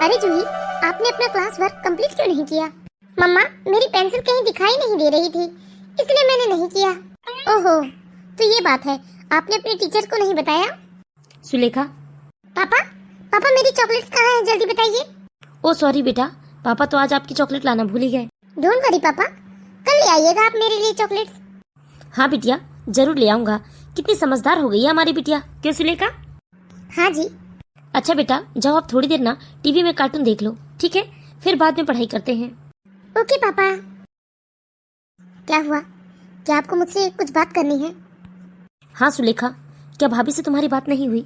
अरे जूही, आपने अपना क्लास वर्क कंप्लीट क्यों नहीं किया? मम्मा, मेरी पेंसिल कहीं दिखाई नहीं दे रही थी, इसलिए मैंने नहीं किया। ओहो, तो ये बात है, आपने अपने टीचर को नहीं बताया? सुलेखा। पापा, पापा मेरी चॉकलेट्स कहाँ हैं? जल्दी बताइए। ओ सॉरी बेटा, पापा तो आज आपकी चॉकलेट लाना भूल ही गए। डोंट वरी पापा, कल ले आइएगा आप मेरे लिए चॉकलेट्स। हाँ बिटिया, जरूर ले आऊंगा। कितनी समझदार हो गई है हमारी बिटिया, क्यों सुलेखा? हाँ जी। अच्छा बेटा, जाओ आप थोड़ी देर ना टीवी में कार्टून देख लो, ठीक है? फिर बाद में पढ़ाई करते हैं। ओके पापा। क्या हुआ, क्या आपको मुझसे कुछ बात करनी है? हाँ सुलेखा, क्या भाभी से तुम्हारी बात नहीं हुई?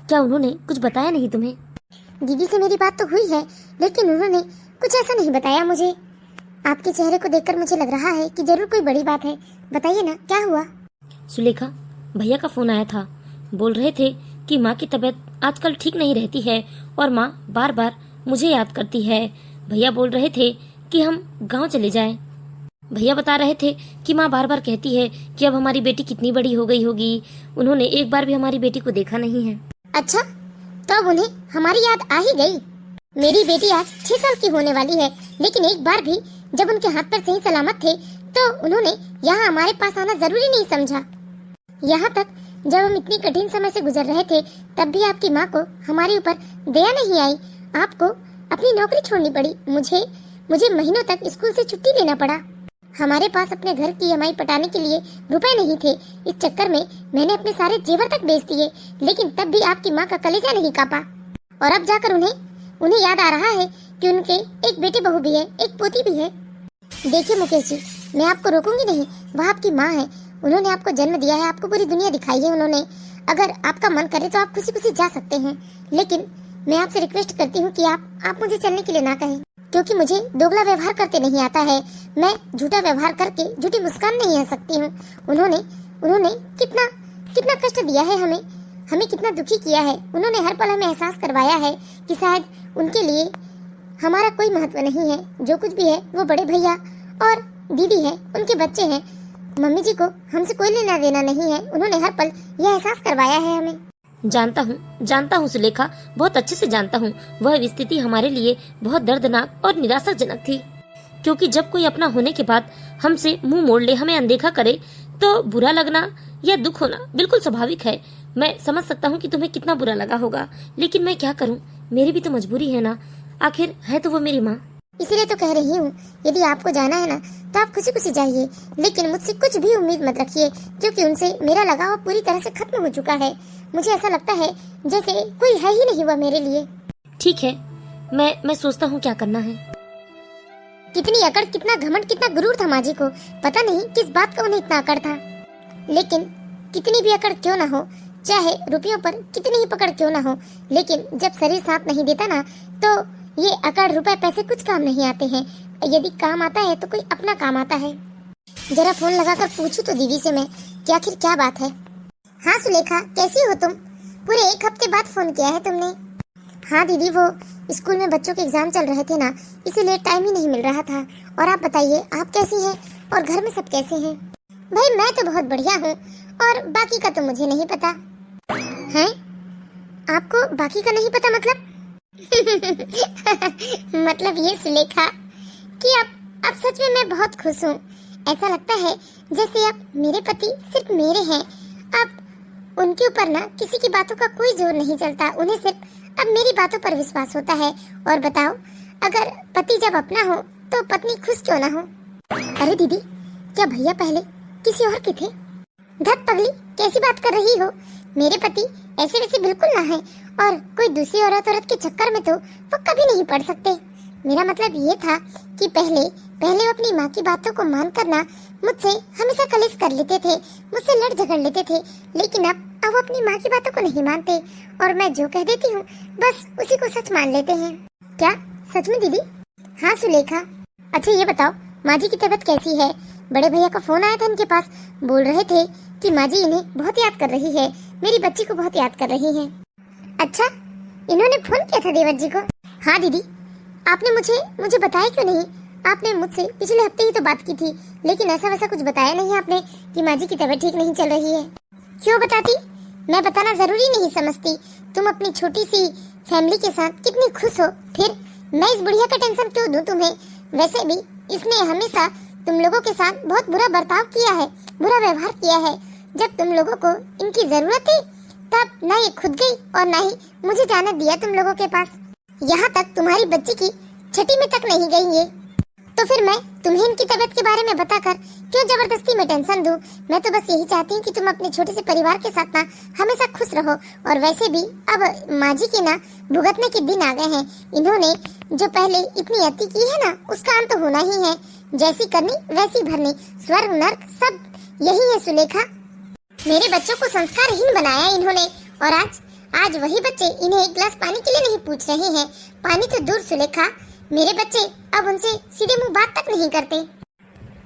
क्या उन्होंने कुछ बताया नहीं तुम्हें? दीदी से मेरी बात तो हुई है, लेकिन उन्होंने कुछ ऐसा नहीं बताया मुझे। आपके चेहरे को देखकर मुझे लग रहा है कि जरूर कोई बड़ी बात है। बताइए ना, क्या हुआ? सुलेखा, भैया का फोन आया था। बोल रहे थे कि माँ की तबीयत आजकल ठीक नहीं रहती है और माँ बार बार मुझे याद करती है। भैया बोल रहे थे कि हम गांव चले जाएं। भैया बता रहे थे कि माँ बार बार कहती है कि अब हमारी बेटी कितनी बड़ी हो गई होगी, उन्होंने एक बार भी हमारी बेटी को देखा नहीं है। अच्छा, तो अब उन्हें हमारी याद आ ही गई। मेरी बेटी आज 6 साल की होने वाली है, लेकिन एक बार भी जब उनके हाथ पैर सही सलामत थे तो उन्होंने यहाँ हमारे पास आना जरूरी नहीं समझा। यहाँ तक जब हम इतनी कठिन समय से गुजर रहे थे, तब भी आपकी माँ को हमारे ऊपर दया नहीं आई। आपको अपनी नौकरी छोड़नी पड़ी, मुझे महीनों तक स्कूल से छुट्टी लेना पड़ा। हमारे पास अपने घर की ईएमआई पटाने के लिए रुपए नहीं थे। इस चक्कर में मैंने अपने सारे जेवर तक बेच दिए, लेकिन तब भी आपकी माँ का कलेजा नहीं कांपा। और अब जाकर उन्हें याद आ रहा है कि उनके एक बेटे बहू भी है, एक पोती भी है। देखिए मुकेश जी, मैं आपको रोकूंगी नहीं, वह आपकी माँ है, उन्होंने आपको जन्म दिया है, आपको पूरी दुनिया दिखाई है उन्होंने। अगर आपका मन करे तो आप खुशी खुशी जा सकते हैं, लेकिन मैं आपसे रिक्वेस्ट करती हूँ कि आप मुझे चलने के लिए ना कहें, क्योंकि मुझे दोगला व्यवहार करते नहीं आता है। मैं झूठा व्यवहार करके झूठी मुस्कान नहीं आ सकती हूँ। उन्होंने कितना कष्ट दिया है हमें कितना दुखी किया है। उन्होंने हर पल हमें एहसास करवाया है कि शायद उनके लिए हमारा कोई महत्व नहीं है। जो कुछ भी है वो बड़े भैया और दीदी है, उनके बच्चे हैं। मम्मी जी को हमसे कोई लेना देना नहीं है। उन्होंने हर पल यह एहसास करवाया है हमें। जानता हूँ सुलेखा, बहुत अच्छे से जानता हूँ। वह स्थिति हमारे लिए बहुत दर्दनाक और निराशाजनक थी, क्योंकि जब कोई अपना होने के बाद हमसे मुंह मोड़ ले, हमें अनदेखा करे, तो बुरा लगना या दुख होना बिल्कुल स्वाभाविक है। मैं समझ सकता हूँ कि तुम्हें कितना बुरा लगा होगा, लेकिन मैं क्या करूँ, मेरी भी तो मजबूरी है ना। आखिर है तो वो मेरी माँ। इसलिए तो कह रही हूँ, यदि आपको जाना है ना तो आप खुशी खुशी जाइए, लेकिन मुझसे कुछ भी उम्मीद मत रखिए, क्योंकि उनसे मेरा लगाव पूरी तरह से खत्म हो चुका है। मुझे ऐसा लगता है जैसे कोई है ही नहीं हुआ मेरे लिए। ठीक है, मैं सोचता हूँ क्या करना है। कितनी अकड़, कितना घमंड, कितना गुरूर था माँ जी को। पता नहीं किस बात का उन्हें इतना अकड़ था। लेकिन कितनी भी अकड़ क्यों ना हो, चाहे रुपयों पर कितनी ही पकड़ क्यों ना हो, लेकिन जब शरीर साथ नहीं देता ना, तो ये अकड़, रुपए, पैसे कुछ काम नहीं आते हैं। यदि काम आता है तो कोई अपना काम आता है। जरा फोन लगाकर पूछूं तो दीदी से मैं कि आखिर क्या बात है। हाँ सुलेखा, कैसी हो तुम? पूरे 1 हफ्ते बाद फोन किया है तुमने। हाँ दीदी, वो स्कूल में बच्चों के एग्जाम चल रहे थे ना, इसीलिए टाइम ही नहीं मिल रहा था। और आप बताइए, आप कैसी हैं और घर में सब कैसे हैं? भाई मैं तो बहुत बढ़िया हूँ, और बाकी का तो मुझे नहीं पता। हैं? आपको बाकी का नहीं पता मतलब? मतलब ये सुलेखा कि अब सच में मैं बहुत खुश हूँ। ऐसा लगता है जैसे अब मेरे पति सिर्फ मेरे हैं। अब उनके ऊपर ना किसी की बातों का कोई जोर नहीं चलता, उन्हें सिर्फ अब मेरी बातों पर विश्वास होता है। और बताओ, अगर पति जब अपना हो तो पत्नी खुश क्यों ना हो? अरे दीदी, क्या भैया पहले किसी और के थे? धत पगली, कैसी बात कर रही हो? मेरे पति ऐसे वैसे बिल्कुल ना है, और कोई दूसरी औरत के चक्कर में तो वो कभी नहीं पड़ सकते। मेरा मतलब ये था कि पहले वो अपनी माँ की बातों को मान कर ना मुझसे हमेशा कलेश कर लेते थे, मुझसे लड़ झगड़ लेते थे, लेकिन अब वो अपनी माँ की बातों को नहीं मानते, और मैं जो कह देती हूँ बस उसी को सच मान लेते हैं। क्या सच में दीदी? हाँ सुलेखा। अच्छा ये बताओ, माँ जी की तबीयत कैसी है? बड़े भैया का फोन आया था इनके पास, बोल रहे थे कि माँ जी इन्हें बहुत याद कर रही है, मेरी बच्ची को बहुत याद कर रही है। अच्छा, इन्होंने फोन किया था देवर जी को? हाँ दीदी, आपने मुझे बताया क्यों नहीं? आपने मुझसे पिछले हफ्ते ही तो बात की थी, लेकिन ऐसा वैसा कुछ बताया नहीं आपने कि माँ जी की तबीयत ठीक नहीं चल रही है। क्यों बताती? मैं बताना जरूरी नहीं समझती। तुम अपनी छोटी सी फैमिली के साथ कितनी खुश हो, फिर मैं इस बुढ़िया का टेंशन क्यों दूं तुम्हें? वैसे भी इसने हमेशा तुम लोगों के साथ बहुत बुरा बर्ताव किया है, बुरा व्यवहार किया है। जब तुम लोगों को इनकी जरूरत थी तब ना ये खुद गई और ना ही मुझे जाने दिया तुम लोगों के पास। यहाँ तक तुम्हारी बच्ची की छठी में तक नहीं गई ये। तो फिर मैं तुम्हें इनकी तबीयत के बारे में बताकर क्यों जबरदस्ती में टेंशन दूं? मैं तो बस यही चाहती हूँ कि तुम अपने छोटे से परिवार के साथ ना हमेशा खुश रहो। और वैसे भी अब माँ जी के ना भुगतने के दिन आ गए हैं। इन्होंने जो पहले इतनी अति की है ना, उसका अंत तो होना ही है। जैसी करनी वैसी भरनी, स्वर्ग नर्क सब यही है सुलेखा। मेरे बच्चों को संस्कारहीन बनाया इन्होंने, और आज वही बच्चे इन्हें एक गिलास पानी के लिए नहीं पूछ रहे हैं। पानी तो दूर सुलेखा, मेरे बच्चे अब उनसे सीधे मुंह बात तक नहीं करते।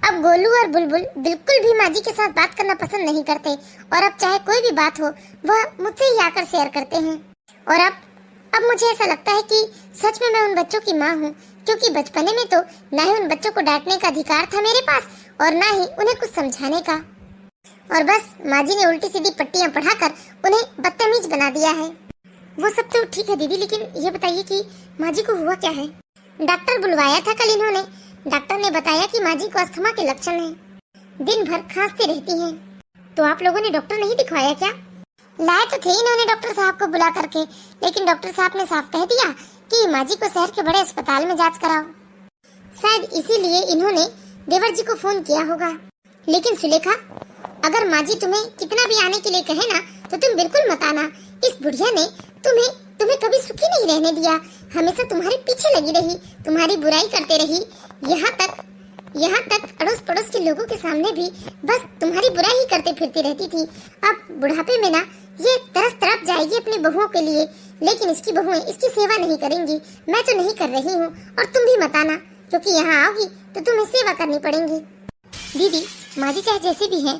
अब गोलू और बुलबुल बिल्कुल भी माँ जी के साथ बात करना पसंद नहीं करते, और अब चाहे कोई भी बात हो वह मुझसे ही आकर शेयर करते हैं। और अब मुझे ऐसा लगता है कि सच में मैं उन बच्चों की माँ हूँ, क्योंकि बचपने में तो ना ही उन बच्चों को डांटने का अधिकार था मेरे पास और ना ही उन्हें कुछ समझाने का। और बस माँ जी ने उल्टी सीधी पट्टियाँ पढ़ाकर उन्हें बदतमीज बना दिया है। वो सब तो ठीक है दीदी, लेकिन ये बताइए कि माँ जी को हुआ क्या है? डॉक्टर बुलवाया था कल इन्होंने। डॉक्टर ने बताया कि माँ जी को अस्थमा के लक्षण हैं, दिन भर खांसती रहती हैं। तो आप लोगों ने डॉक्टर नहीं दिखवाया क्या? लाए तो थे इन्होंने डॉक्टर साहब को बुला करके, लेकिन डॉक्टर साहब ने साफ कह दिया कि माँ जी को शहर के बड़े अस्पताल में जांच कराओ। शायद इसीलिए इन्होंने देवर जी को फोन किया होगा। लेकिन सुलेखा, अगर माँ जी तुम्हें कितना भी आने के लिए कहे ना, तो तुम बिल्कुल मत आना। इस बुढ़िया ने तुम्हें कभी सुखी नहीं रहने दिया, हमेशा तुम्हारे पीछे लगी रही, तुम्हारी बुराई करते रही। यहाँ तक अड़ोस पड़ोस के लोगों के सामने भी बस तुम्हारी बुराई ही करते फिरती रहती थी। अब बुढ़ापे में ना ये तरस तड़प जाएगी अपनी बहुओं के लिए, लेकिन इसकी बहुएं इसकी सेवा नहीं करेंगी। मैं तो नहीं कर रही हूँ, और तुम भी मत आना, क्योंकि यहाँ आओगी तो तुम्हें सेवा करनी पड़ेगी। दीदी, माँ जी चाहे जैसे भी है,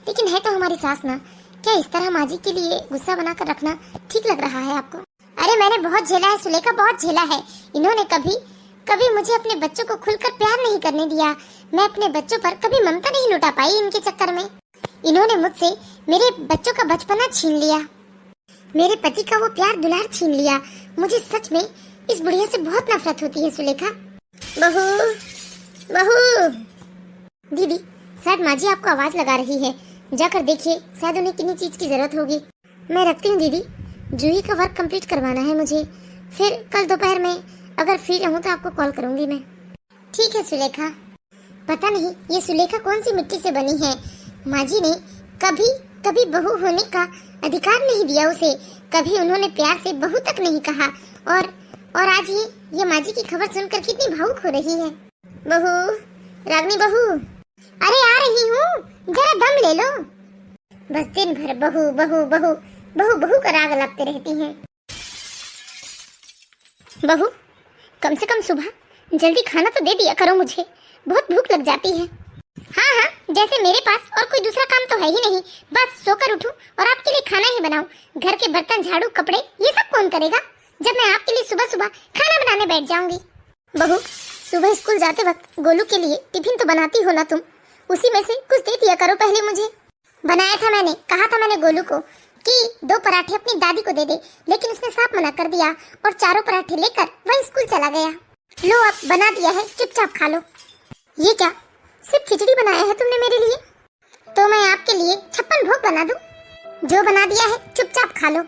लेकिन है तो हमारी सास ना। क्या इस तरह माँ जी के लिए गुस्सा बनाकर रखना ठीक लग रहा है आपको? अरे मैंने बहुत झेला है सुलेखा, बहुत झेला है। इन्होंने कभी मुझे अपने बच्चों को खुलकर प्यार नहीं करने दिया। मैं अपने बच्चों पर कभी ममता नहीं लुटा पाई इनके चक्कर में। इन्होंने मुझसे मेरे बच्चों का बचपना छीन लिया, मेरे पति का वो प्यार दुलार छीन लिया। मुझे सच में इस बुढ़िया से बहुत नफरत होती है सुलेखा। बहू दीदी, शायद माँ जी आपको आवाज लगा रही है, जाकर देखिए, शायद उन्हें किन्हीं चीज की जरूरत होगी। मैं रखती हूँ दीदी, जूही का वर्क कंप्लीट करवाना है मुझे, फिर कल दोपहर में अगर फ्री रहूँ तो आपको कॉल करूंगी मैं। ठीक है सुलेखा। पता नहीं ये सुलेखा कौन सी मिट्टी से बनी है। माँ जी ने कभी बहू होने का अधिकार नहीं दिया उसे, कभी उन्होंने प्यार से बहू तक नहीं कहा, और आज ये माँ जी की खबर सुनकर कितनी भावुक हो रही है। बहू, रागनी बहू, अरे आ रही हूँ, जरा दम ले लो। बस दिन भर बहू बहू बहू बहू बहू का राग लगते रहती हैं। बहू, कम से कम सुबह जल्दी खाना तो दे दिया करो, मुझे बहुत भूख लग जाती है। हाँ, जैसे मेरे पास और कोई दूसरा काम तो है ही नहीं, बस सोकर उठूं और आपके लिए खाना ही बनाऊं। घर के बर्तन, झाड़ू, कपड़े ये सब कौन करेगा, जब मैं आपके लिए सुबह सुबह खाना बनाने बैठ जाऊंगी। बहू, सुबह स्कूल जाते वक्त गोलू के लिए टिफिन तो बनाती हो ना तुम, उसी में से कुछ दे दिया करो पहले मुझे। बनाया था मैंने, कहा था मैंने गोलू को कि 2 पराठे अपनी दादी को दे दे, लेकिन उसने साफ मना कर दिया और 4 पराठे लेकर वह स्कूल चला गया। लो, अब बना दिया है, चुपचाप खा लो। ये क्या, सिर्फ खिचड़ी बनाया है तुमने मेरे लिए? तो मैं आपके लिए 56 भोग बना दूं? जो बना दिया है चुपचाप खा लो।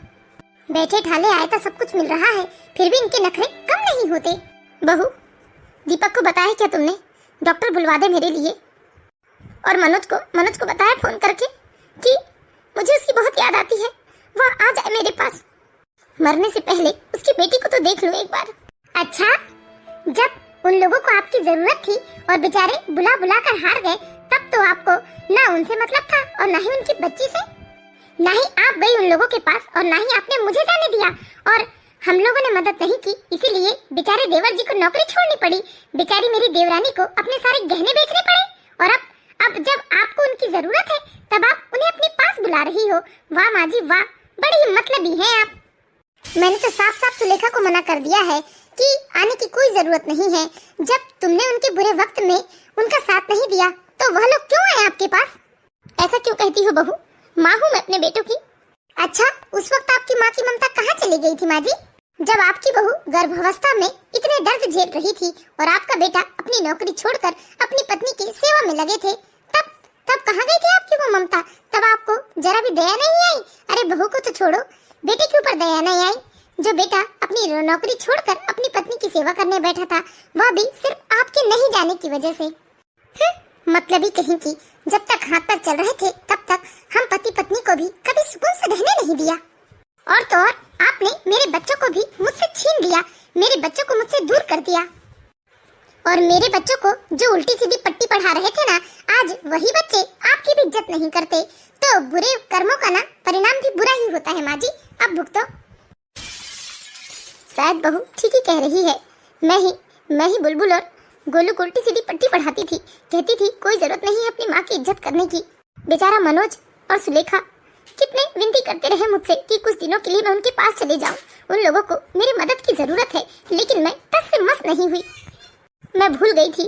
बैठे ठाले आए तो सब कुछ मिल रहा है, फिर भी इनके नखरे कम नहीं होते। बहू, दीपक को बताया क्या तुमने? डॉक्टर बुलवा दे मेरे लिए। और मनोज को बताया फोन करके कि मुझे उसकी बहुत याद आती है, वह आ जाए मेरे पास। मरने से पहले उसकी बेटी को तो देख लो एक बार। अच्छा, जब उन लोगों को आपकी जरूरत थी और बेचारे बुला कर हार गए, तब तो आपको ना उनसे मतलब था और ना ही उनकी बच्ची से। ना ही आप गई उन लोगों के पास और ना ही आपने मुझे जाने दिया, और हम लोगों ने मदद नहीं की, इसीलिए बेचारे देवर जी को नौकरी छोड़नी पड़ी। बेचारी मेरी देवरानी को अपने सारे गहने बेचने पड़े, और अब जब आपको उनकी जरूरत है तब आप उन्हें अपने पास बुला रही हो। वाह माँ जी वाह, बड़ी ही मतलबी हैं आप। मैंने तो साफ साफ सुलेखा को मना कर दिया है कि आने की कोई जरूरत नहीं है। जब तुमने उनके बुरे वक्त में उनका साथ नहीं दिया तो वह लोग क्यों आए आपके पास? ऐसा क्यों कहती हो बहू? माँ हूँ मैं अपने बेटों की। अच्छा, उस वक्त आपकी माँ की ममता कहाँ चली गई थी माँ जी? जब आपकी बहू गर्भावस्था में इतने दर्द झेल रही थी और आपका बेटा अपनी नौकरी छोड़कर अपनी पत्नी की सेवा में लगे थे, तब तब कहाँ गई थी आपकी वो ममता? तब आपको जरा भी दया नहीं आई? अरे बहू को तो छोड़ो, बेटे के ऊपर दया नहीं आई? जो बेटा अपनी नौकरी छोड़कर अपनी पत्नी की सेवा करने बैठा था, वह भी सिर्फ आपके नहीं जाने की वजह से। मतलब ही कहीं की, जब तक हाथ पर चल रहे थे तब तक हम पति पत्नी को भी कभी सुकून से रहने नहीं दिया। और तो और आपने मेरे बच्चों को भी मुझसे छीन लिया, मेरे बच्चों को मुझसे दूर कर दिया। और मेरे बच्चों को जो उल्टी सीधी पट्टी पढ़ा रहे थे ना, आज वही बच्चे आपकी भी इज्जत नहीं करते। तो बुरे कर्मों का ना परिणाम भी बुरा ही होता है माँ जी, अब भुगतो। शायद बहू ठीक ही कह रही है। मैं ही बुलबुल और गोलू को उल्टी सीधी पट्टी पढ़ाती थी, कहती थी कोई जरूरत नहीं है अपनी माँ की इज्जत करने की। बेचारा मनोज और सुलेखा कितने विनती करते रहे मुझसे कि कुछ दिनों के लिए मैं उनके पास चले जाऊं। उन लोगों को मेरी मदद की जरूरत है, लेकिन मैं टस से मस नहीं हुई। मैं भूल गई थी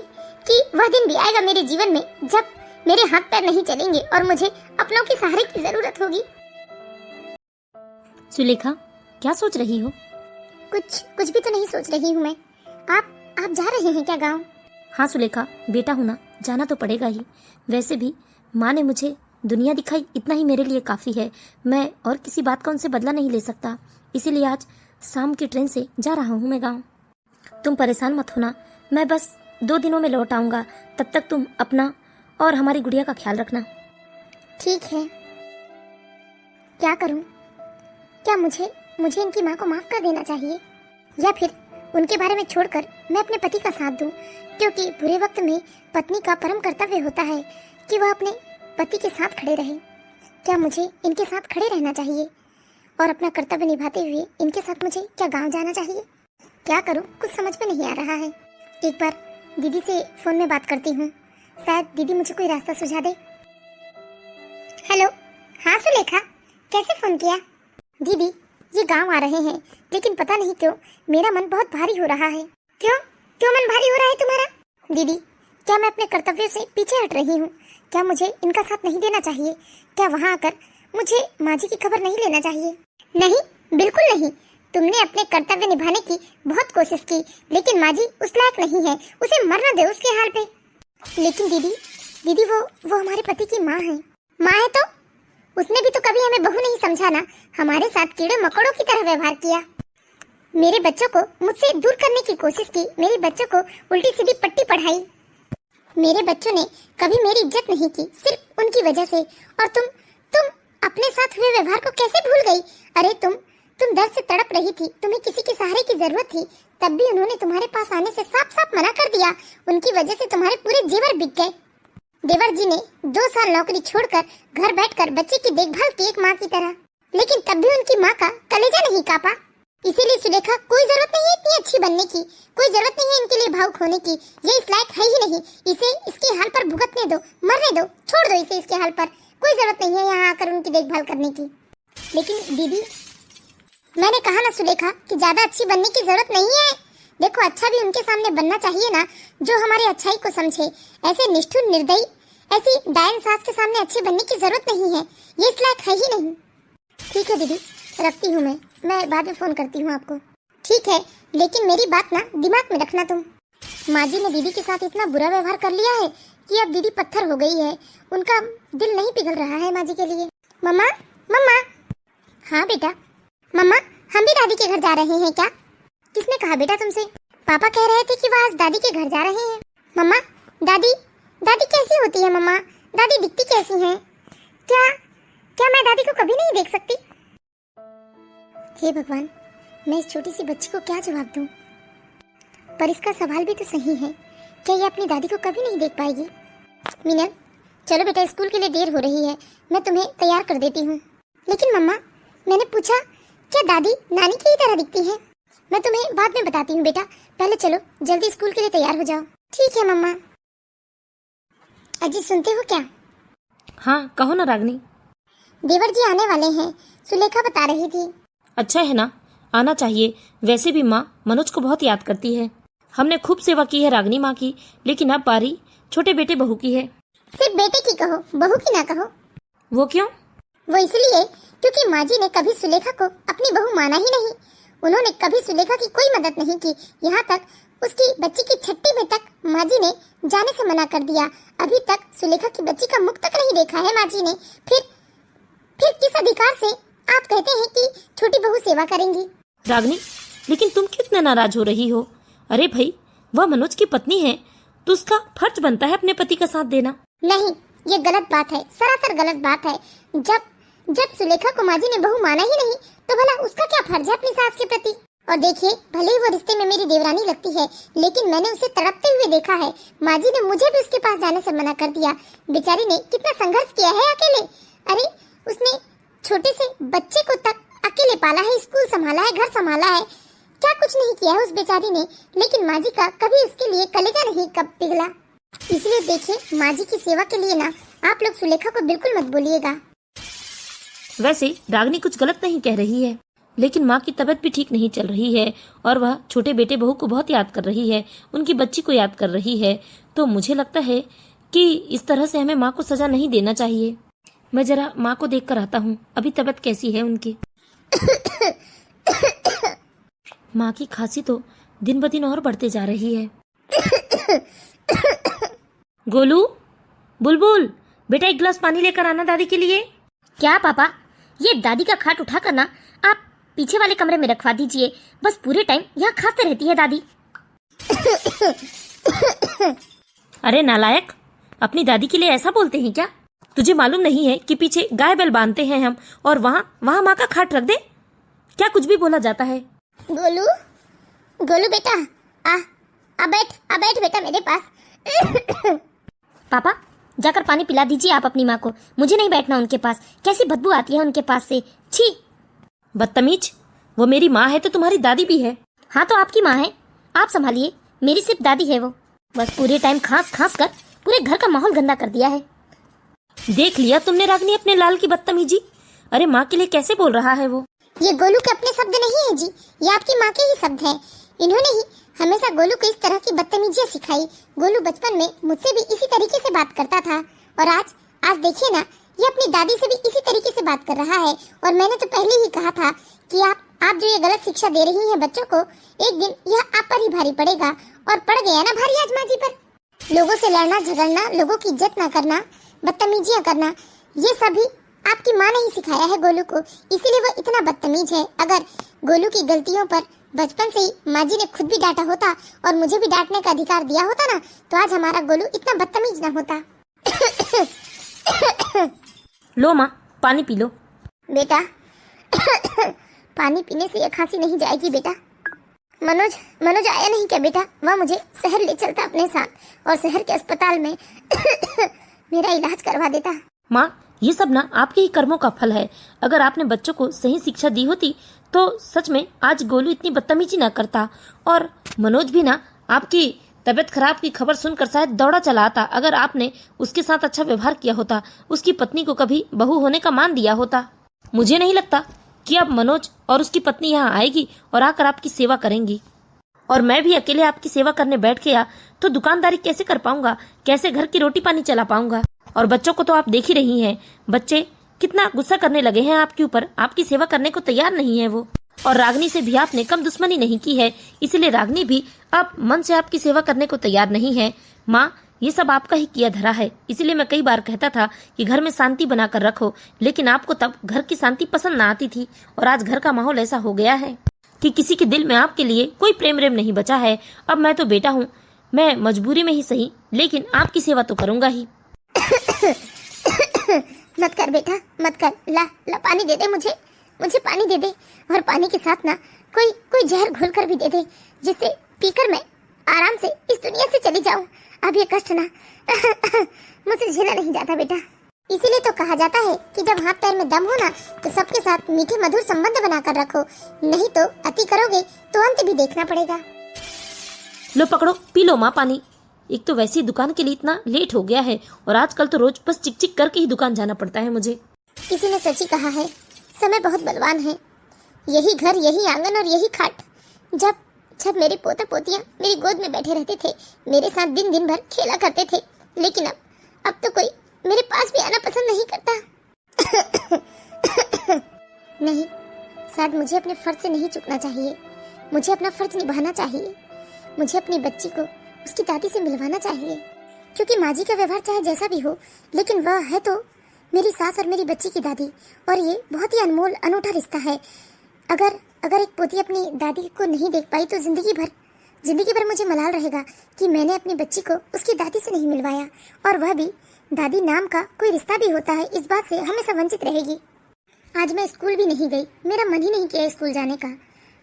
कि वह दिन भी आएगा मेरे जीवन में जब मेरे हाथ पैर नहीं चलेंगे और मुझे अपनों के सहारे की जरूरत होगी। सुलेखा, क्या सोच रही हो? कुछ भी तो नहीं सोच रही हूँ मैं। आप जा रहे हैं क्या गाँव? हाँ सुलेखा, बेटा हूँ ना, जाना तो पड़ेगा ही। वैसे भी माँ ने मुझे दुनिया दिखाई, इतना ही मेरे लिए काफी है। मैं और किसी बात का उनसे बदला नहीं ले सकता, इसीलिए आज शाम की ट्रेन से जा रहा हूँ मैं गाँव। तुम परेशान मत होना, मैं बस 2 दिनों में लौट आऊंगा। तब तक तुम अपना और हमारी गुड़िया का ख्याल रखना। ठीक है। क्या करूं? क्या मुझे इनकी माँ को माफ कर देना चाहिए, या फिर उनके बारे में छोड़कर मैं अपने पति का साथ दूं? क्योंकि बुरे वक्त में पत्नी का परम कर्तव्य होता है कि वह अपने पति के साथ खड़े रहे। क्या मुझे इनके साथ खड़े रहना चाहिए और अपना कर्तव्य निभाते हुए इनके साथ मुझे क्या गांव जाना चाहिए? क्या करूं, कुछ समझ में नहीं आ रहा है। एक बार दीदी से फोन में बात करती हूँ, शायद दीदी मुझे कोई रास्ता सुझा दे। हेलो, हाँ सुलेखा, कैसे फोन किया? दीदी ये गांव आ रहे हैं, लेकिन पता नहीं क्यों मेरा मन बहुत भारी हो रहा है। क्यों मन भारी हो रहा है तुम्हारा? दीदी, क्या मैं अपने कर्तव्य से पीछे हट रही हूँ? क्या मुझे इनका साथ नहीं देना चाहिए? क्या वहाँ आकर मुझे माँ जी की खबर नहीं लेना चाहिए? नहीं, बिल्कुल नहीं। तुमने अपने कर्तव्य निभाने की बहुत कोशिश की, लेकिन माँ जी उस लायक नहीं है, उसे मरना दे उसके हाल पे। लेकिन दीदी वो हमारे पति की माँ है। माँ है तो उसने भी तो कभी हमें बहू नहीं समझा ना, हमारे साथ कीड़े मकोड़ों की तरह व्यवहार किया। मेरे बच्चों को मुझसे दूर करने की कोशिश की, मेरे बच्चों को उल्टी सीधी पट्टी पढ़ाई। मेरे बच्चों ने कभी मेरी इज्जत नहीं की, सिर्फ उनकी वजह से। और तुम अपने साथ हुए व्यवहार को कैसे भूल गई? अरे तुम दर्द से तड़प रही थी, तुम्हें किसी के सहारे की जरूरत थी, तब भी उन्होंने तुम्हारे पास आने से साफ मना कर दिया। उनकी वजह से तुम्हारे पूरे जेवर बिक गए। देवर जी ने 2 साल नौकरी छोड़कर घर बैठकर बच्चे की देखभाल की एक माँ की तरह, लेकिन तब भी उनकी माँ का कलेजा नहीं कांपा। इसीलिए सुलेखा, कोई जरूरत नहीं है इतनी अच्छी बनने की, कोई जरूरत नहीं है इनके लिए भावुक होने की। ये इस लायक है ही नहीं, इसे इसके हाल पर भुगतने दो, मरने दो, छोड़ दो इसे इसके हाल पर। कोई जरूरत नहीं है यहाँ आकर उनकी देखभाल करने की। लेकिन दीदी, मैंने कहा ना सुलेखा कि ज्यादा अच्छी बनने की जरूरत नहीं है। देखो, अच्छा भी उनके सामने बनना चाहिए ना, जो हमारे अच्छाई को समझे। ऐसे निष्ठुर निर्दयी, ऐसी डायन सास के सामने अच्छे बनने की जरूरत नहीं है, ये इस लायक है ही नहीं। ठीक है दीदी, रखती हूँ मैं बाद में फोन करती हूँ आपको। ठीक है, लेकिन मेरी बात ना दिमाग में रखना तुम। माँ जी ने दीदी के साथ इतना बुरा व्यवहार कर लिया है कि अब दीदी पत्थर हो गई है, उनका दिल नहीं पिघल रहा है माँ जी के लिए। मम्मा, हाँ बेटा। मम्मा, हम भी दादी के घर जा रहे हैं क्या? किसने कहा बेटा तुमसे? पापा कह रहे थे कि वह आज दादी के घर जा रहे हैं। मम्मा, दादी कैसी होती है? मम्मा, दादी दिखती कैसी हैं? क्या मैं दादी को कभी नहीं देख सकती? हे भगवान, मैं इस छोटी सी बच्ची को क्या जवाब दूं? पर इसका सवाल भी तो सही है, क्या ये अपनी दादी को कभी नहीं देख पाएगी? मीनल, चलो बेटा, स्कूल के लिए देर हो रही है, मैं तुम्हें तैयार कर देती हूँ। लेकिन मम्मा, मैंने पूछा क्या दादी नानी की ही तरह दिखती है? मैं तुम्हें बाद में बताती हूँ बेटा, पहले चलो जल्दी स्कूल के लिए तैयार हो जाओ। ठीक है मम्मा। अजी, सुनते हो क्या? हाँ, कहो ना रागनी। देवर जी आने वाले हैं, सुलेखा बता रही थी। अच्छा है ना, आना चाहिए। वैसे भी माँ मनोज को बहुत याद करती है। हमने खूब सेवा की है रागनी माँ की, लेकिन अब बारी छोटे बेटे बहू की है। सिर्फ बेटे की कहो, बहू की ना कहो। वो क्यों? वो इसलिए क्योंकि माँ जी ने कभी सुलेखा को अपनी बहू माना ही नहीं। उन्होंने कभी सुलेखा की कोई मदद नहीं की। यहाँ तक उसकी बच्ची की छट्टी में तक माँ जी ने जाने से मना कर दिया। अभी तक सुलेखा की बच्ची का मुख तक नहीं देखा है माँ जी ने। फिर किस अधिकार से आप कहते हैं कि छोटी बहू सेवा करेंगी? रागनी, लेकिन तुम क्यों इतना नाराज हो रही हो? अरे भाई, वह मनोज की पत्नी है तो उसका फर्ज बनता है अपने पति का साथ देना। नहीं, ये गलत बात है, सरासर गलत बात है। जब सुलेखा को माँ जी ने बहू माना ही नहीं तो भला उसका क्या फर्ज है अपनी सास के प्रति? और देखिए, भले ही वो रिश्ते में मेरी देवरानी लगती है, लेकिन मैंने उसे तड़पते हुए देखा है। माँ जी ने मुझे भी उसके पास जाने से मना कर दिया। बेचारी ने कितना संघर्ष किया है अकेले। अरे उसने छोटे से बच्चे को तक अकेले पाला है, स्कूल संभाला है, घर संभाला है, क्या कुछ नहीं किया है उस बेचारी ने। लेकिन माँ जी का कभी उसके लिए कलेजा नहीं कब पिघला। इसलिए देखिए, माँ जी की सेवा के लिए ना आप लोग सुलेखा को बिल्कुल मत बोलिएगा। वैसे रागनी कुछ गलत नहीं कह रही है, लेकिन माँ की तबीयत भी ठीक नहीं चल रही है और वह छोटे बेटे बहू को बहुत याद कर रही है, उनकी बच्ची को याद कर रही है। तो मुझे लगता है कि इस तरह से हमें माँ को सजा नहीं देना चाहिए। मैं जरा माँ को देख कर आता हूँ, अभी तबीयत कैसी है उनकी। माँ की खांसी तो दिन ब दिन और बढ़ते जा रही है। गोलू, बुलबुल, बेटा एक गिलास पानी लेकर आना दादी के लिए। क्या पापा, ये दादी का खाट उठा कर ना आप पीछे वाले कमरे में रखवा दीजिए। बस पूरे टाइम यहाँ खांसते रहती है दादी। अरे नालायक, अपनी दादी के लिए ऐसा बोलते हैं क्या? तुझे मालूम नहीं है कि पीछे गाय बैल बांधते हैं हम, और वहाँ माँ का खाट रख दे? क्या कुछ भी बोला जाता है? गोलू बेटा, आ बैठ बेटा मेरे पास। पापा, जाकर पानी पिला दीजिए आप अपनी माँ को। मुझे नहीं बैठना उनके पास, कैसी बदबू आती है उनके पास से। छी! बदतमीज, वो मेरी माँ है तो तुम्हारी दादी भी है। हाँ तो आपकी माँ है, आप संभालिए। मेरी सिर्फ दादी है वो। बस पूरे टाइम खांस कर पूरे घर का माहौल गंदा कर दिया है। देख लिया तुमने रागनी अपने लाल की बदतमीजी? अरे माँ के लिए कैसे बोल रहा है वो? ये गोलू के अपने शब्द नहीं है जी, ये आपकी माँ के ही शब्द हैं। इन्होंने ही हमेशा गोलू को इस तरह की बदतमीजियाँ सिखाई। गोलू बचपन में मुझसे भी इसी तरीके से बात करता था, और आज देखिए ना, ये अपनी दादी से भी इसी तरीके से बात कर रहा है। और मैंने तो पहले ही कहा था कि आप जो ये गलत शिक्षा दे रही हैं बच्चों को, एक दिन यह आप पर ही भारी पड़ेगा। और पड़ गया ना भारी आज माँ जी पर। लोगों से लड़ना झगड़ना, लोगों की इज्जत ना करना, बदतमीजियाँ करना, ये सभी आपकी माँ ने ही सिखाया है गोलू को, इसीलिए वो इतना बदतमीज है। अगर गोलू की गलतियों पर बचपन से ही माँ जी ने खुद भी डांटा होता और मुझे भी डांटने का अधिकार दिया होता ना, तो आज हमारा गोलू इतना बदतमीज ना होता। लो माँ, पानी पी लो। बेटा, पानी पीने से ये खांसी नहीं जाएगी बेटा। मनोज आया नहीं क्या बेटा? वह मुझे शहर ले चलता अपने साथ, और शहर के अस्पताल में मेरा इलाज करवा देता। माँ, ये सब ना आपके ही कर्मों का फल है। अगर आपने बच्चों को सही शिक्षा दी होती तो सच में आज गोलू इतनी बदतमीजी ना करता, और मनोज भी ना आपकी तबीयत खराब की खबर सुनकर शायद दौड़ा चला आता। अगर आपने उसके साथ अच्छा व्यवहार किया होता, उसकी पत्नी को कभी बहू होने का मान दिया होता। मुझे नहीं लगता कि अब मनोज और उसकी पत्नी यहाँ आएगी और आकर आपकी सेवा करेंगी। और मैं भी अकेले आपकी सेवा करने बैठ गया तो दुकानदारी कैसे कर पाऊंगा, कैसे घर की रोटी पानी चला पाऊंगा? और बच्चों को तो आप देख ही रही हैं, बच्चे कितना गुस्सा करने लगे हैं आपके ऊपर, आपकी सेवा करने को तैयार नहीं है वो। और रागनी से भी आपने कम दुश्मनी नहीं की है, इसलिए रागनी भी अब मन से आपकी सेवा करने को तैयार नहीं है। माँ, ये सब आपका ही किया धरा है, इसलिए मैं कई बार कहता था कि घर में शांति बनाकर रखो, लेकिन आपको तब घर की शांति पसंद ना आती थी। और आज घर का माहौल ऐसा हो गया है कि किसी के दिल में आपके लिए कोई प्रेम रेम नहीं बचा है। अब मैं तो बेटा हूँ, मैं मजबूरी में ही सही, लेकिन आपकी सेवा तो करूंगा ही। मत कर बेटा, मत कर। ला पानी दे दे मुझे पानी दे दे। और पानी के साथ ना कोई जहर घोल कर भी दे दे, जिससे पीकर मैं आराम से इस दुनिया से चली जाऊं। अब ये कष्ट ना मुझसे झेला नहीं जाता बेटा। इसीलिए तो कहा जाता है कि जब हाथ पैर में दम हो ना, तो सबके साथ मीठे मधुर संबंध बनाकर रखो, नहीं तो अति करोगे तो अंत भी देखना पड़ेगा। लो पकड़ो, पी लो माँ पानी। एक तो वैसी दुकान के लिए इतना लेट हो गया है, और आजकल तो रोज बस चिक चिक करके ही दुकान जाना पड़ता है मुझे। किसी ने सच ही कहा है, समय बहुत बलवान है। यही घर, यही आंगन और यही खाट। जब मेरे पोता पोतियां मेरी गोद में बैठे रहते थे, मेरे साथ दिन भर खेला करते थे, लेकिन अब तो कोई मेरे पास भी आना पसंद नहीं करता। नहीं, शायद मुझे अपने फर्ज से नहीं चूकना चाहिए। मुझे अपना फर्ज निभाना चाहिए। मुझे अपनी बच्ची को उसकी दादी से मिलवाना चाहिए, क्योंकि माँ जी का व्यवहार चाहे जैसा भी हो, लेकिन वह है तो मेरी सास और मेरी बच्ची की दादी, और ये बहुत ही अनमोल अनूठा रिश्ता है। अगर एक पोती अपनी दादी को नहीं देख पाई तो जिंदगी भर मुझे मलाल रहेगा कि मैंने अपनी बच्ची को उसकी दादी से नहीं मिलवाया, और वह भी दादी नाम का कोई रिश्ता भी होता है, इस बात से हमेशा वंचित रहेगी। आज मैं स्कूल भी नहीं गई, मेरा मन ही नहीं किया स्कूल जाने का।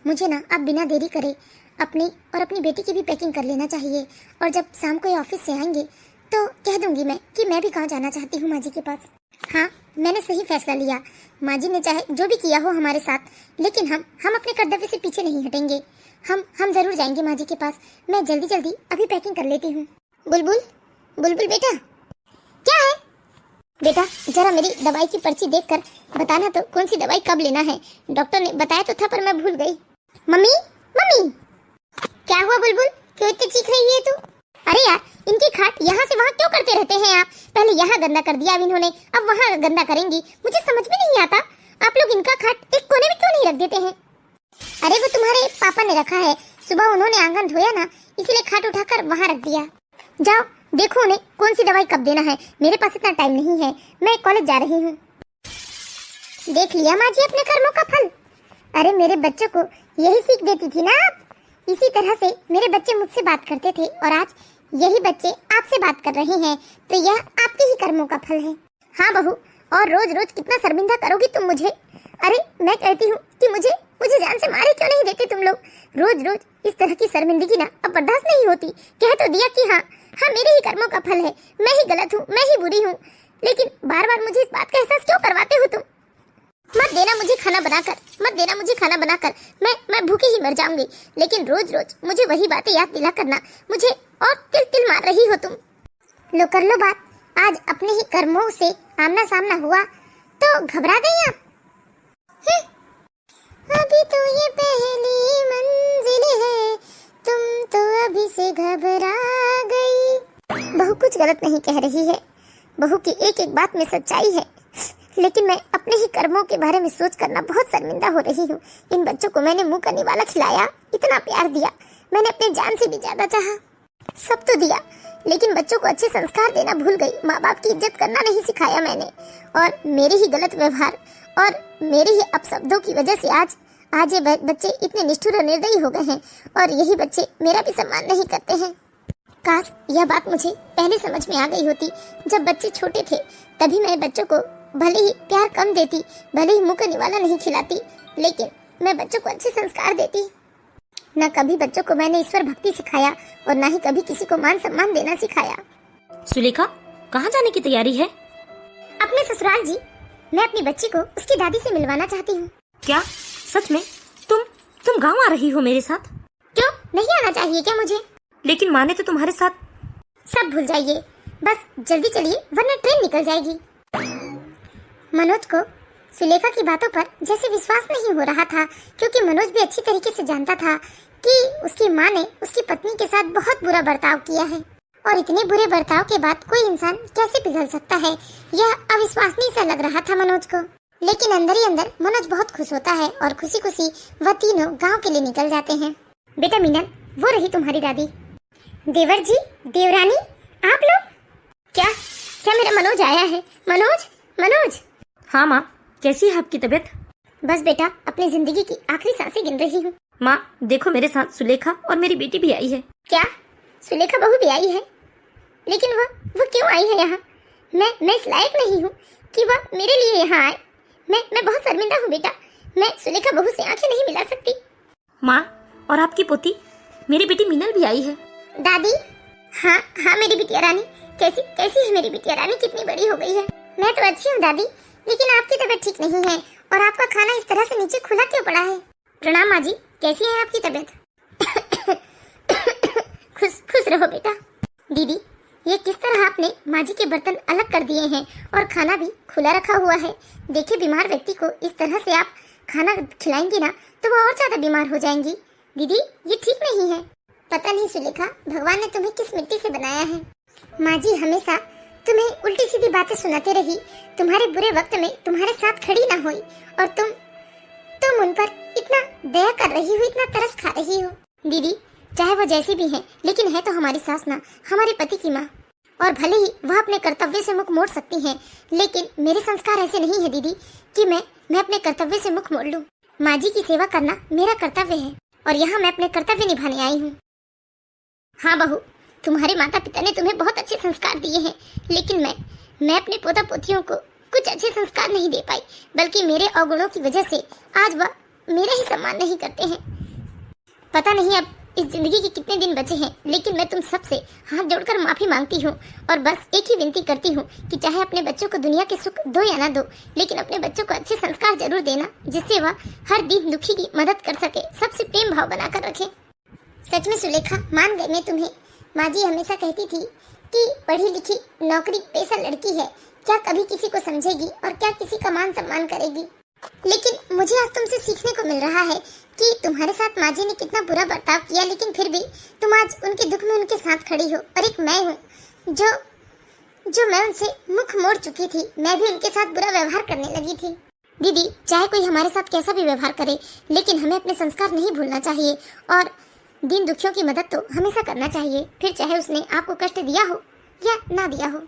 मुझे ना अब बिना देरी करे अपनी और अपनी बेटी की भी पैकिंग कर लेना चाहिए, और जब शाम को ये ऑफिस से आएंगे तो कह दूंगी मैं कि मैं भी गाँव जाना चाहती हूँ माँ जी के पास। हाँ, मैंने सही फैसला लिया। माँ जी ने चाहे जो भी किया हो हमारे साथ, लेकिन हम अपने कर्तव्य से पीछे नहीं हटेंगे। हम जरूर जाएंगे माँ जी के पास। मैं जल्दी अभी पैकिंग कर लेती हूँ। बुलबुल बेटा, क्या है बेटा? जरा मेरी दवाई की पर्ची देखकर बताना तो कौन सी दवाई कब लेना है। डॉक्टर ने बताया तो था पर मैं भूल गई। मम्मी, क्या हुआ बुलबुल? क्यों इतनी चीख रही है तू? अरे यार, इनकी खाट यहाँ से वहाँ क्यों करते रहते हैं आप? पहले यहाँ गंदा कर दिया अब इन्होंने, अब वहाँ गंदा करेंगी। मुझे समझ में नहीं आता, आप लोग इनका खाट एक कोने में क्यों नहीं रख देते हैं? अरे वो तुम्हारे पापा ने रखा है, सुबह उन्होंने आंगन धोया ना, इसलिए खाट उठाकर वहाँ रख दिया। जाओ देखो उन्हें कौन सी दवाई कब देना है। मेरे पास इतना टाइम नहीं है, मैं कॉलेज जा रही हूँ। देख लिया माँ जी अपने कर्मों का फल। अरे मेरे बच्चों को यही सीख देती थी ना आप। इसी तरह से मेरे बच्चे मुझसे बात करते थे, और आज यही बच्चे आपसे बात कर रहे हैं, तो यह आपके ही कर्मों का फल है। हाँ बहू, और रोज रोज कितना शर्मिंदा करोगी तुम मुझे? अरे मैं कहती हूँ कि मुझे जान से मारे क्यों नहीं देते तुम लोग? रोज रोज इस तरह की शर्मिंदगी ना अब बर्दाश्त नहीं होती। कह तो दिया कि हाँ मेरे ही कर्मों का फल है, मैं ही गलत हूँ, मैं ही बुरी हूँ, लेकिन बार बार मुझे इस बात का एहसास क्यों करवाते हो तुम? मत देना मुझे खाना बनाकर, मैं भूखी ही मर जाऊंगी। लेकिन रोज रोज मुझे वही बातें याद दिला करना, मुझे और तिल मार रही हो तुम। लो कर लो बात, आज अपने ही कर्मों से आमना सामना हुआ तो घबरा गई आप? अभी तो ये पहली मंजिल है, तुम तो अभी से घबरा गई। बहू कुछ गलत नहीं कह रही है, बहू की एक एक बात में सच्चाई है, लेकिन मैं अपने ही कर्मों के बारे में सोच कर ना बहुत शर्मिंदा हो रही हूँ। इन बच्चों को मैंने मुंह का निवाला खिलाया, इतना प्यार दिया, मैंने अपने जान से भी ज्यादा चाहा, सब तो दिया, लेकिन बच्चों को अच्छे संस्कार देना भूल गई। माँ बाप की इज्जत करना नहीं सिखाया मैंने, और मेरे ही गलत व्यवहार और मेरे ही अपशब्दों की वजह से आज ये बच्चे इतने निष्ठुर और निर्दयी हो गए हैं, और यही बच्चे मेरा भी सम्मान नहीं करते हैं। काश यह बात मुझे पहले समझ में आ गई होती, जब बच्चे छोटे थे। तभी मैं बच्चों को भले ही प्यार कम देती, भले ही मुंह का निवाला नहीं खिलाती, लेकिन मैं बच्चों को अच्छे संस्कार देती। न कभी बच्चों को मैंने ईश्वर भक्ति सिखाया, और न ही कभी किसी को मान सम्मान देना सिखाया। सुलेखा, कहाँ जाने की तैयारी है? अपने ससुराल जी। मैं अपनी बच्ची को उसकी दादी से मिलवाना चाहती हूँ। क्या सच में? तुम गाँव आ रही हो मेरे साथ? क्यों नहीं आना चाहिए क्या मुझे? लेकिन माँ ने तो तुम्हारे साथ। सब भूल जाइए, बस जल्दी चलिए वरना ट्रेन निकल जाएगी। मनोज को सुलेखा की बातों पर जैसे विश्वास नहीं हो रहा था, क्योंकि मनोज भी अच्छी तरीके से जानता था कि उसकी माँ ने उसकी पत्नी के साथ बहुत बुरा बर्ताव किया है, और इतने बुरे बर्ताव के बाद कोई इंसान कैसे पिघल सकता है, यह अविश्वसनीय सा लग रहा था मनोज को। लेकिन अंदर ही अंदर मनोज बहुत खुश होता है, और खुशी खुशी वह तीनों गाँव के लिए निकल जाते हैं। बेटा मीनन, वो रही तुम्हारी दादी। देवर जी, देवरानी, आप लोग? क्या मेरा मनोज आया है? मनोज। हाँ माँ, कैसी है आपकी तबीयत? बस बेटा, अपनी जिंदगी की आखिरी सांसें गिन रही हूँ। माँ देखो, मेरे साथ सुलेखा और मेरी बेटी भी आई है। क्या सुलेखा बहू भी आई है? लेकिन वो क्यों आई है यहाँ? मैं इस लायक नहीं हूँ कि वह मेरे लिए यहाँ आए। मैं बहुत शर्मिंदा हूँ बेटा, मैं सुलेखा बहू से आंखें नहीं मिला सकती। माँ, और आपकी पोती मेरी बेटी मीनल भी आई है। दादी, हाँ मेरी बिटिया रानी, कैसी है मेरी बिटिया रानी? कितनी बड़ी हो गई है? मैं तो अच्छी हूँ दादी, लेकिन आपकी तबीयत ठीक नहीं है, और आपका खाना इस तरह से नीचे खुला क्यों पड़ा है? प्रणाम माँ जी, कैसी है आपकी तबीयत? खुश रहो बेटा। दीदी, ये किस तरह आपने माँ जी के बर्तन अलग कर दिए हैं और खाना भी खुला रखा हुआ है? देखिए, बीमार व्यक्ति को इस तरह से आप खाना खिलाएंगी ना तो वो और ज्यादा बीमार हो जाएंगी। दीदी, ये ठीक नहीं है। पता नहीं सुलेखा, भगवान ने तुम्हें किस मिट्टी से बनाया है। माँ जी हमेशा तुम्हें उल्टी सीधी बातें सुनाते रही, तुम्हारे बुरे वक्त में तुम्हारे साथ खड़ी ना हुई, और तुम उन पर इतना दया कर रही हो, इतना तरस खा रही हो। दीदी, चाहे वो जैसी भी है, लेकिन है तो हमारी सास ना, हमारे पति की माँ। और भले ही वह अपने कर्तव्य से मुख मोड़ सकती हैं, लेकिन मेरे संस्कार ऐसे नहीं है दीदी कि मैं अपने कर्तव्य से मुख मोड़ लूं। माँ जी की सेवा करना मेरा कर्तव्य है और यहाँ मैं अपने कर्तव्य निभाने आई हूँ। हाँ बहू, तुम्हारे माता पिता ने तुम्हें बहुत अच्छे संस्कार दिए हैं, लेकिन मैं अपने पोता पोतियों को कुछ अच्छे संस्कार नहीं दे पाई, बल्कि मेरे अवगुणों की वजह से आज वह मेरा ही सम्मान नहीं करते हैं। पता नहीं अब इस जिंदगी के कितने दिन बचे हैं, लेकिन मैं तुम सबसे हाथ जोड़कर माफी मांगती हूँ और बस एक ही विनती करती हूँ कि चाहे अपने बच्चों को दुनिया के सुख दो या ना दो, लेकिन अपने बच्चों को अच्छे संस्कार जरूर देना, जिससे वह हर दिन दुखी की मदद कर सके, सबसे प्रेम भाव बनाकर रखे। सच में सुलेखा, मान गई मैं तुम्हें। माँ जी हमेशा कहती थी कि पढ़ी लिखी नौकरी पेशा लड़की है, क्या कभी किसी को समझेगी और क्या किसी का मान सम्मान करेगी। लेकिन मुझे आज तुमसे सीखने को मिल रहा है कि तुम्हारे साथ माँ जी ने कितना बुरा बर्ताव किया, लेकिन फिर भी तुम आज उनके दुख में उनके साथ खड़ी हो। और एक मैं हूँ जो मैं उनसे मुख मोड़ चुकी थी, मैं भी उनके साथ बुरा व्यवहार करने लगी थी। दीदी, चाहे कोई हमारे साथ कैसा भी व्यवहार करे, लेकिन हमें अपने संस्कार नहीं भूलना चाहिए और दीन दुखियों की मदद तो हमेशा करना चाहिए, फिर चाहे उसने आपको कष्ट दिया हो या ना दिया हो।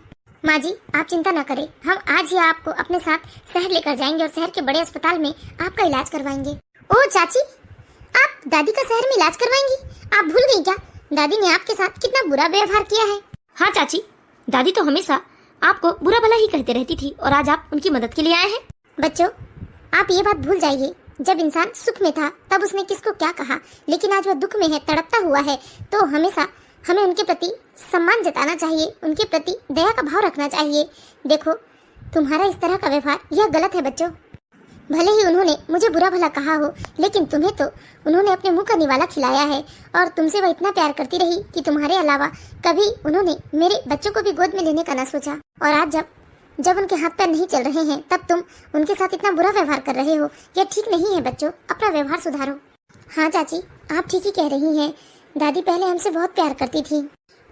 माँ जी, आप चिंता न करें, हम आज ही आपको अपने साथ शहर लेकर जाएंगे और शहर के बड़े अस्पताल में आपका इलाज करवाएंगे। ओ चाची, आप दादी का शहर में इलाज करवाएंगी? आप भूल गई क्या दादी ने आपके साथ कितना बुरा व्यवहार किया है? हाँ चाची, दादी तो हमेशा आपको बुरा भला ही कहते रहती थी और आज आप उनकी मदद के लिए आए हैं। बच्चों, आप ये बात भूल जाइए, जब इंसान सुख में था तब उसने किसको क्या कहा, लेकिन आज वह दुख में है, तड़पता हुआ है, तो हमेशा हमें उनके प्रति सम्मान जताना चाहिए, उनके प्रति दया का भाव रखना चाहिए। देखो, तुम्हारा इस तरह का व्यवहार यह गलत है बच्चों। भले ही उन्होंने मुझे बुरा भला कहा हो, लेकिन तुम्हें तो उन्होंने अपने मुंह का निवाला खिलाया है और तुमसे वह इतना प्यार करती रही कि तुम्हारे अलावा कभी उन्होंने मेरे बच्चों को भी गोद में लेने का ना सोचा। और आज जब उनके हाथ पैर नहीं चल रहे हैं, तब तुम उनके साथ इतना बुरा व्यवहार कर रहे हो। यह ठीक नहीं है बच्चों, अपना व्यवहार सुधारो। हाँ चाची, आप ठीक ही कह रही हैं। दादी पहले हमसे बहुत प्यार करती थी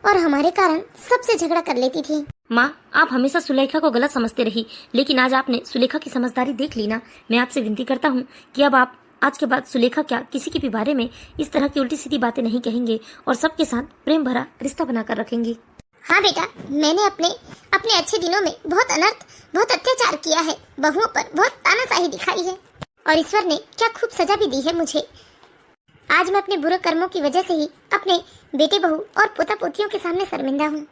और हमारे कारण सबसे झगड़ा कर लेती थी। माँ, आप हमेशा सुलेखा को गलत समझते रही, लेकिन आज आपने सुलेखा की समझदारी देख ली ना। मैं आपसे विनती करता हूँ कि अब आप आज के बाद सुलेखा क्या किसी के भी बारे में इस तरह की उल्टी सीधी बातें नहीं कहेंगे और सबके साथ प्रेम भरा रिश्ता बनाकर रखेंगे। हाँ बेटा, मैंने अपने अच्छे दिनों में बहुत अनर्थ, बहुत अत्याचार किया है, बहुओं पर बहुत तानाशाही दिखाई है और ईश्वर ने क्या खूब सजा भी दी है मुझे। आज मैं अपने बुरे कर्मों की वजह से ही अपने बेटे बहू और पोता पोतियों के सामने शर्मिंदा हूँ।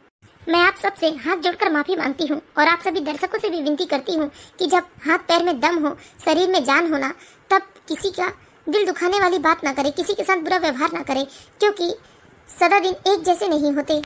मैं आप सबसे हाथ जोड़कर माफी मांगती हूँ और आप सभी दर्शकों से भी विनती करती हूँ कि जब हाथ पैर में दम हो, शरीर में जान होना, तब किसी का दिल दुखाने वाली बात ना करे, किसी के साथ बुरा व्यवहार ना करे, क्योंकि सदा दिन एक जैसे नहीं होते।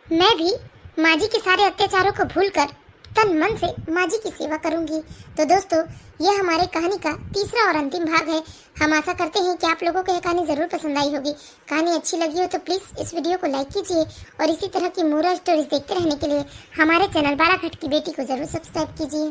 मैं भी माँ जी के सारे अत्याचारों को भूलकर तन मन से माँ जी की सेवा करूंगी। तो दोस्तों, यह हमारे कहानी का तीसरा और अंतिम भाग है। हम आशा करते हैं कि आप लोगों को यह कहानी जरूर पसंद आई होगी। कहानी अच्छी लगी हो तो प्लीज इस वीडियो को लाइक कीजिए और इसी तरह की मोरल स्टोरीज देखते रहने के लिए हमारे चैनल बाराघाट की बेटी को जरूर सब्सक्राइब कीजिए।